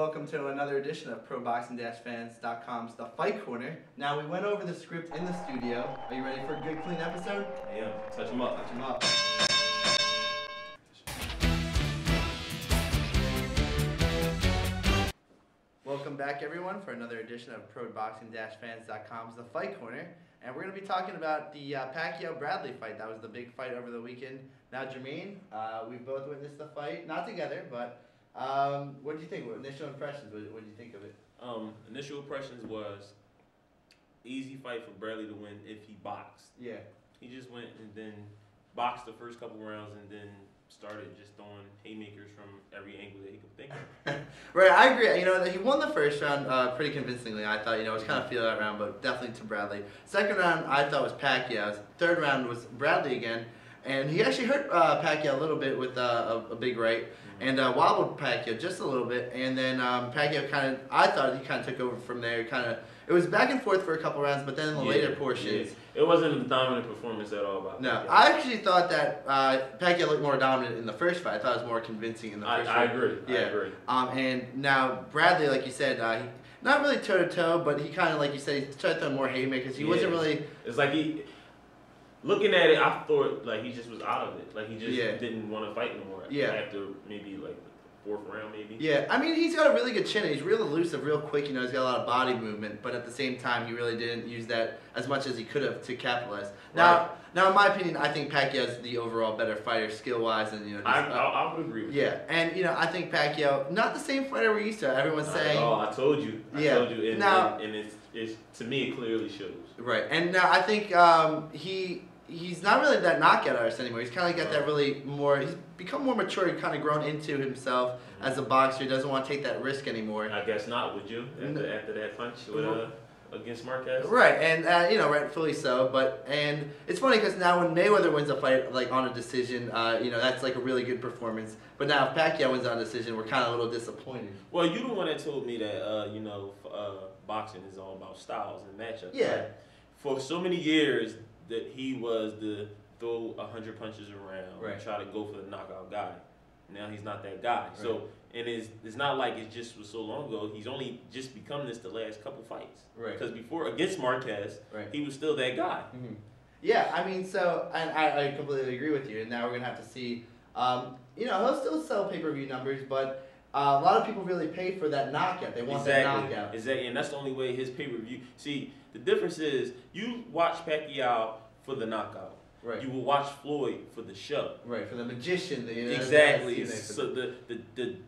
Welcome to another edition of ProBoxing-Fans.com's The Fight Corner. Now, we went over the script in the studio. Are you ready for a good, clean episode? Yeah, touch them up. Touch them up. Welcome back, everyone, for another edition of ProBoxing-Fans.com's The Fight Corner. And we're going to be talking about the Pacquiao-Bradley fight. That was the big fight over the weekend. Now, Jermaine, we both witnessed the fight. Not together, but what do you think? Initial impressions, what do you think of it? Initial impressions was easy fight for Bradley to win if he boxed. Yeah. He just went and then boxed the first couple rounds and then started just throwing haymakers from every angle that he could think of. Right, I agree. You know, he won the first round pretty convincingly. I thought, it was kind of feel that round, but definitely to Bradley. Second round, I thought was Pacquiao's. Third round was Bradley again. And he actually hurt Pacquiao a little bit with a big right. And wobbled Pacquiao just a little bit, and then Pacquiao I thought he kind of took over from there. It was back and forth for a couple rounds, but then in the later portions, it wasn't a dominant performance at all. No, I actually thought that Pacquiao looked more dominant in the first fight. I thought it was more convincing in the first fight. I agree. Yeah. I agree. And now Bradley, like you said, he, not really toe to toe, but he kind of, like you said, he tried to throw more haymakers. He wasn't really. It's like he. Looking at it, I thought like he just was out of it. Like he just didn't want to fight anymore. Yeah. After maybe like the fourth round, maybe. Yeah, I mean he's got a really good chin. He's real elusive, real quick. He's got a lot of body movement, but at the same time, he really didn't use that as much as he could have to capitalize. Now, in my opinion, I think Pacquiao's the overall better fighter, skill-wise, and I would agree with you. Yeah, and I think Pacquiao, not the same fighter we're used to. Everyone's saying. Oh, I told you. I told you. And it's to me it clearly shows. Right, and now I think he's not really that knockout artist anymore. He's kind of got that really more. He's become more mature. He's kind of grown into himself as a boxer. He doesn't want to take that risk anymore. I guess not. Would you after that punch against Marquez? Right, and rightfully so. And it's funny because now when Mayweather wins a fight like on a decision, that's like a really good performance. But now if Pacquiao wins on a decision, we're kind of a little disappointed. Well, you're the one that told me that boxing is all about styles and matchups. Yeah. Right? For so many years that he was the throw 100 punches around and try to go for the knockout guy. Now he's not that guy. Right. So and it's not like it just was so long ago. He's only just become this the last couple fights. Right. Because before against Marquez, he was still that guy. Mm-hmm. Yeah, I mean, and I completely agree with you. And now we're gonna have to see. He'll still sell pay-per-view numbers, but a lot of people really pay for that knockout. They want that knockout. Exactly, and that's the only way his pay-per-view. See, the difference is you watch Pacquiao for the knockout. Right. You will watch Floyd for the show. Right, for the magician. Exactly. So the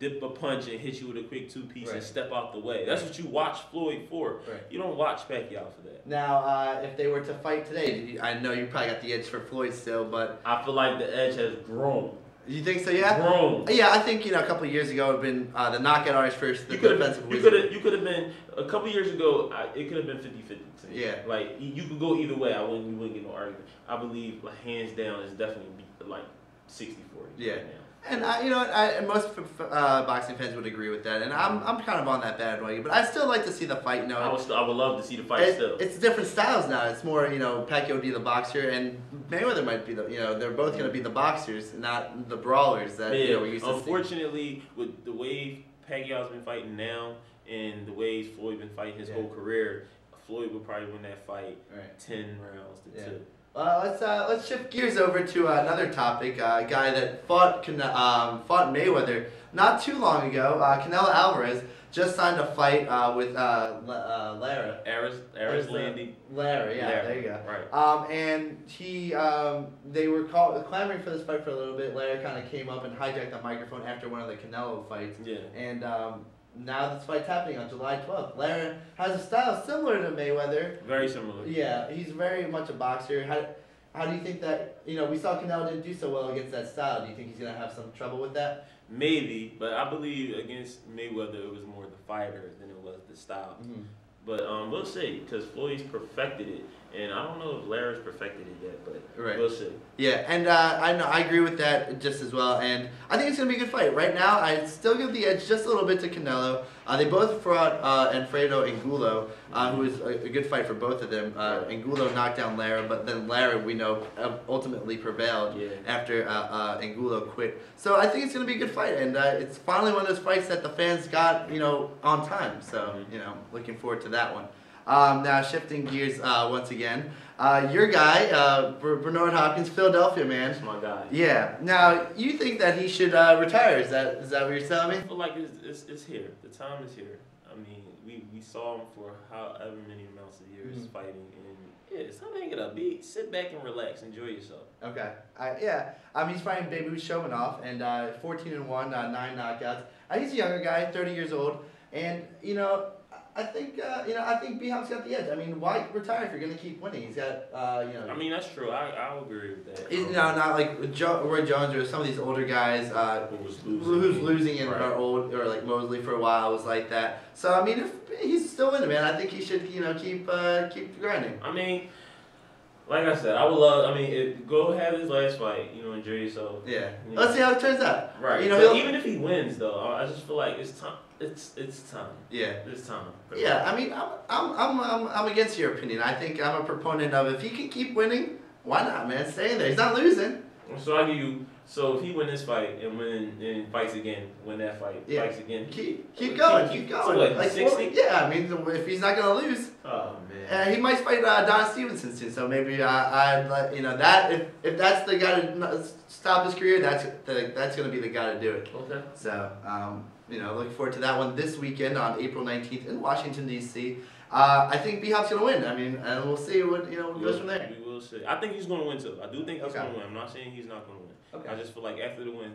dip a punch and hit you with a quick two-piece and step out the way. That's what you watch Floyd for. Right. You don't watch Pacquiao for that. Now, if they were to fight today, I know you probably got the edge for Floyd still, but I feel like the edge has grown. You think so? Yeah. Grown. Yeah, I think a couple of years ago it would have been the knockout artist first. The defensive you could have been a couple of years ago. It could have been 50-50. Yeah. Like you could go either way. You wouldn't get no argument. I believe hands down is definitely like 60-40. Yeah. Right now. And most boxing fans would agree with that, and I'm kind of on that bandwagon. But I still like to see the fight. I would love to see the fight still. It's different styles now. It's more Pacquiao would be the boxer, and Mayweather might be they're both going to be the boxers, not the brawlers that we used to see. Unfortunately, with the way Pacquiao's been fighting now, and the way Floyd's been fighting his whole career, Floyd would probably win that fight 10 rounds to 2. Let's shift gears over to another topic. A guy that fought Mayweather not too long ago. Canelo Alvarez just signed a fight with Lara. Erislandy Lara. Yeah, Lara. There you go. Right. And they were clamoring for this fight for a little bit. Lara kind of came up and hijacked the microphone after one of the Canelo fights. Yeah. And now this fight's happening on July 12th. Lara has a style similar to Mayweather. Very similar. Yeah, he's very mumuch a boxer. How do you think that, we saw Canelo didn't do so well against that style. Do you think he's going to have some trouble with that? Maybe, but I believe against Mayweather it was more the fighter than it was the style. Mm-hmm. But we'll see, because Floyd's perfected it, and I don't know if Lara's perfected it yet, but we'll see. Yeah, and I agree with that just as well, and I think it's gonna be a good fight. Right now, I still give the edge just a little bit to Canelo. They both fought Alfredo Angulo, who was a good fight for both of them. Angulo knocked down Lara, but then Lara, we know, ultimately prevailed after Angulo quit. So I think it's gonna be a good fight, and it's finally one of those fights that the fans got, on time. So looking forward to that one. Now shifting gears once again, your guy, Bernard Hopkins, Philadelphia man. That's my guy. Yeah. Now you think that he should retire? Is that what you're telling me? I feel like it's here. The time is here. I mean, we saw him for however many amounts of years fighting, and it's time to hang it up. Sit back and relax, enjoy yourself. Okay. He's fighting Baby Shomanov, and 14-1, 9 knockouts. He's a younger guy, 30 years old, and I think B-Hop's got the edge. I mean, why retire if you're going to keep winning? He's got, I mean, that's true. I'll agree with that. Not like Roy Jones or some of these older guys who's losing and are old, or like Mosley for a while was like that. So, I mean, if he's still winning, man, I think he should, keep grinding. I mean, like I said, I would love. I mean, go have his last fight. Enjoy yourself. Yeah. Let's see how it turns out. Right. Even if he wins, though, I just feel like it's time. It's time. Yeah. It's time. Yeah. I mean, I'm against your opinion. I think I'm a proponent of if he can keep winning, why not, man? Stay in there. He's not losing. So I give you. So if he win this fight and fights again, win that fight, fights again, keep going. So what, like 60? Yeah. I mean, if he's not gonna lose. Oh man. He might fight Don Stevenson soon, so maybe I'd let that if that's the guy to stop his career, that's gonna be the guy to do it. Okay. So looking forward to that one this weekend on April 19th in Washington D.C. I think B-Hop's gonna win. I mean, and we'll see what goes from there. We will see. I think he's gonna win too. I do think he's gonna win. I'm not saying he's not gonna win. Okay. I just feel like after the win,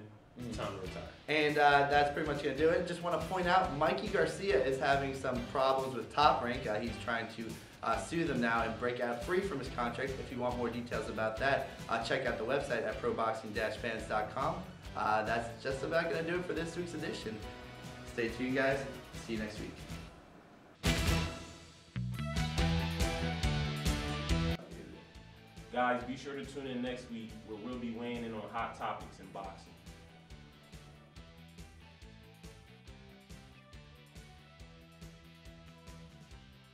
time to retire. And that's pretty much going to do it. Just want to point out, Mikey Garcia is having some problems with Top Rank. He's trying to sue them now and break out free from his contract. If you want more details about that, check out the website at proboxing-fans.com. That's just about going to do it for this week's edition. Stay tuned, guys. See you next week. Guys, be sure to tune in next week where we'll be weighing in on hot topics in boxing.